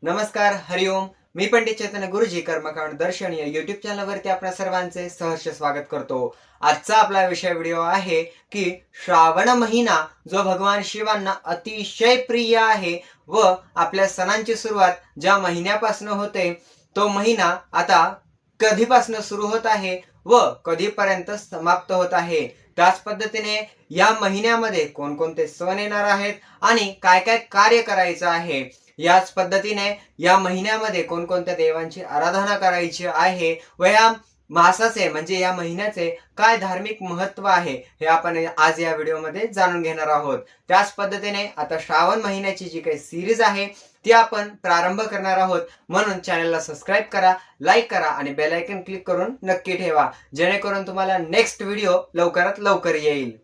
नमस्कार, हरिओम. मी पंडित चैतन्य गुरुजी कर्मकांड दर्शन या युट्यूब चॅनलवरती आपल्या सर्वांचे सहर्ष स्वागत करतो. आजचा आपला व्हिडिओ आहे की श्रावण महिना जो भगवान शिवांना अतिशय प्रिय आहे व आपल्या सणांची सुरुवात ज्या महिन्यापासून होते तो महिना आता कधीपासून सुरू होत आहे व कधीपर्यंत समाप्त होत आहे. त्याच पद्धतीने या महिन्यामध्ये कोणकोणते सण येणार आहेत आणि काय काय कार्य करायचं आहे, याच पद्धतीने या महिन्यामध्ये कोणकोणत्या देवांची आराधना करायची आहे व या मासाचे म्हणजे या महिन्याचे काय धार्मिक महत्व आहे हे आपण आज या व्हिडिओमध्ये जाणून घेणार आहोत. त्याच पद्धतीने आता श्रावण महिन्याची जी काही सिरीज आहे ती आपण प्रारंभ करणार आहोत. म्हणून चॅनलला सबस्क्राईब करा, लाईक करा आणि बेल आयकॉन क्लिक करून नक्की ठेवा, जेणेकरून तुम्हाला नेक्स्ट व्हिडिओ लवकरात लवकर येईल.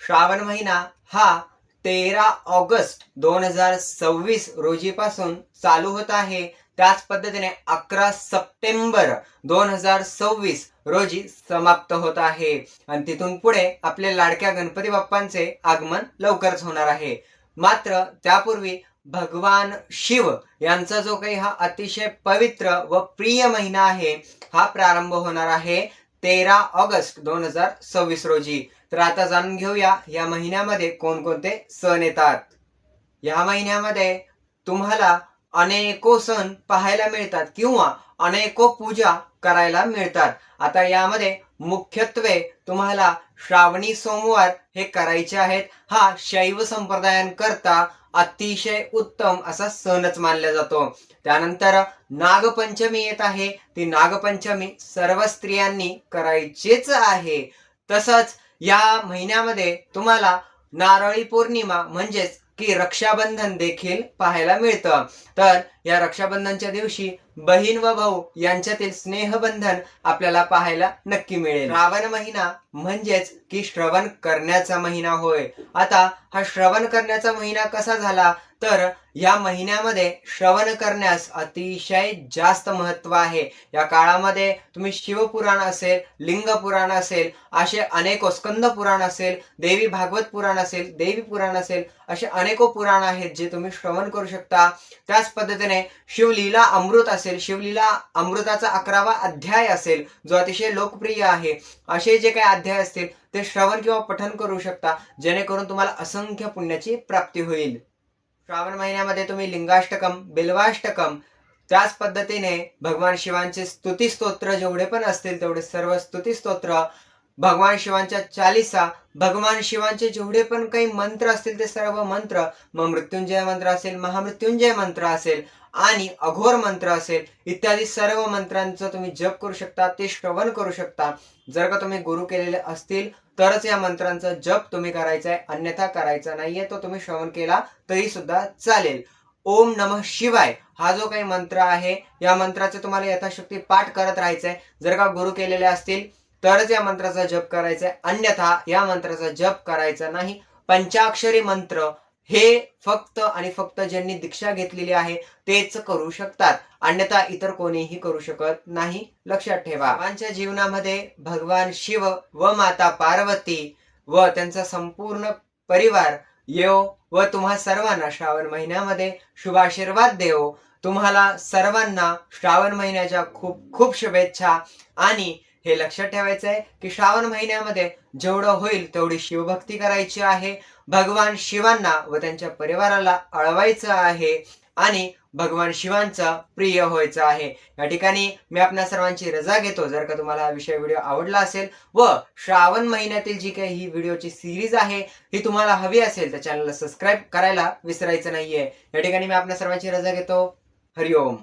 श्रावण महिना हा 13 ऑगस्ट 2026 रोजीपासून चालू होत आहे. त्याच पद्धतीने 11 सप्टेंबर 2026 रोजी समाप्त होत आहे आणि तिथून पुढे आपले लाडक्या गणपती बाप्पांचे आगमन लवकरच होणार आहे. मात्र त्यापूर्वी भगवान शिव यांचा जो काही हा अतिशय पवित्र व प्रिय महिना आहे हा प्रारंभ होणार आहे 13 ऑगस्ट 2026 रोजी. तर आता जाणून घेऊया या महिन्यामध्ये कोणकोणते सण येतात. या महिन्यामध्ये तुम्हाला अनेको सण पाहायला मिळतात किंवा अनेको पूजा करायला मिळतात. आता यामध्ये मुख्यत्वे तुम्हाला श्रावणी सोमवार हे करायचे आहेत. हा शैव संप्रदायांकरता अतिशय उत्तम असा सणच मानला जातो. त्यानंतर नागपंचमी येत आहे. ती नागपंचमी सर्व स्त्रियांनी करायचीच आहे. तसंच या महिन्यामध्ये तुम्हाला नारळी पौर्णिमा म्हणजेच की रक्षाबंधन देखील पाहायला मिळतं. तर या रक्षाबंधनच्या दिवशी बहीण व भाऊ यांच्यातील स्नेहबंधन आपल्याला पाहायला नक्की मिळेल. श्रावण महिना म्हणजेच की श्रवण करण्याचा महिना होय. आता हा श्रवण करण्याचा महिना कसा झाला तर या महिन्यामध्ये श्रवण करण्यास अतिशय जास्त महत्व आहे. या काळामध्ये तुम्ही शिवपुराण असेल, लिंग पुराण असेल, असे अनेक स्कंद पुराण असेल, देवी भागवत पुराण असेल, देवी पुराण असेल, असे अनेको पुराण आहेत जे तुम्ही श्रवण करू शकता. त्याच पद्धतीने शिवलीला अमृत असेल, शिवलीला अमृताचा 11वा अध्याय असेल जो अतिशय लोकप्रिय आहे, असे जे काही अध्याय असतील ते श्रवण किंवा पठण करू शकता, जेणेकरून तुम्हाला असंख्य पुण्याची प्राप्ती होईल. श्रावण महिन्यामध्ये तुम्ही लिंगाष्टकम, बिल्वाष्टकम, त्याच पद्धतीने भगवान शिवांचे स्तुती स्तोत्र जेवढे पण असतील तेवढे सर्व स्तुती स्तोत्र, भगवान शिवांच्या चालीसा, भगवान शिवांचे जेवढे पण काही मंत्र असतील ते सर्व मंत्र, मग मृत्युंजय मंत्र असेल, महामृत्युंजय मंत्र असेल आणि अघोर मंत्र असेल, इत्यादी सर्व मंत्रांचं तुम्ही जप करू शकता, ते श्रवण करू शकता. जर का तुम्ही गुरु केलेले असतील तरच या मंत्रांचा जप तुम्ही करायचा आहे, अन्यथा करायचा नाहीये. तो तुम्ही श्रवण केला तरी सुद्धा चालेल. ओम नमः शिवाय हा जो काही मंत्र आहे या मंत्राचे तुम्हाला यथाशक्ती पाठ करत राहायचंय. जर का गुरु केलेले असतील तरच या मंत्राचा जप करायचा आहे, अन्यथा या मंत्राचा जप करायचा नाही. पंचाक्षरी मंत्र हे फक्त आणि फक्त ज्यांनी दीक्षा घेतलेली आहे तेच करू शकतात, अन्यथा इतर कोणीही करू शकत नाही, लक्षात ठेवा. सर्वांच्या जीवनामध्ये भगवान शिव व माता पार्वती व त्यांचा संपूर्ण परिवार येव व तुम्हा सर्वांना श्रावण महिन्यामध्ये शुभाशीर्वाद देव. तुम्हाला सर्वांना श्रावण महिन्याच्या खूप खूप शुभेच्छा. आणि हे लक्षात ठेवायचं आहे की श्रावण महिन्यामध्ये जेवढं होईल तेवढी शिवभक्ती करायची आहे, भगवान शिवांना व त्यांच्या परिवाराला अळवायचं आहे आणि भगवान शिवांचा प्रिय व्हायचं आहे. या ठिकाणी मी आपल्या सर्वांची रजा घेतो. जर का तुम्हाला हा व्हिडिओ आवडला असेल व श्रावण महिन्यातील जी काही ही व्हिडिओची सिरीज आहे ही तुम्हाला हवी असेल तर चॅनलला सबस्क्राईब करायला विसरायचं नाहीये. या ठिकाणी मी आपल्या सर्वांची रजा घेतो. हरिओम.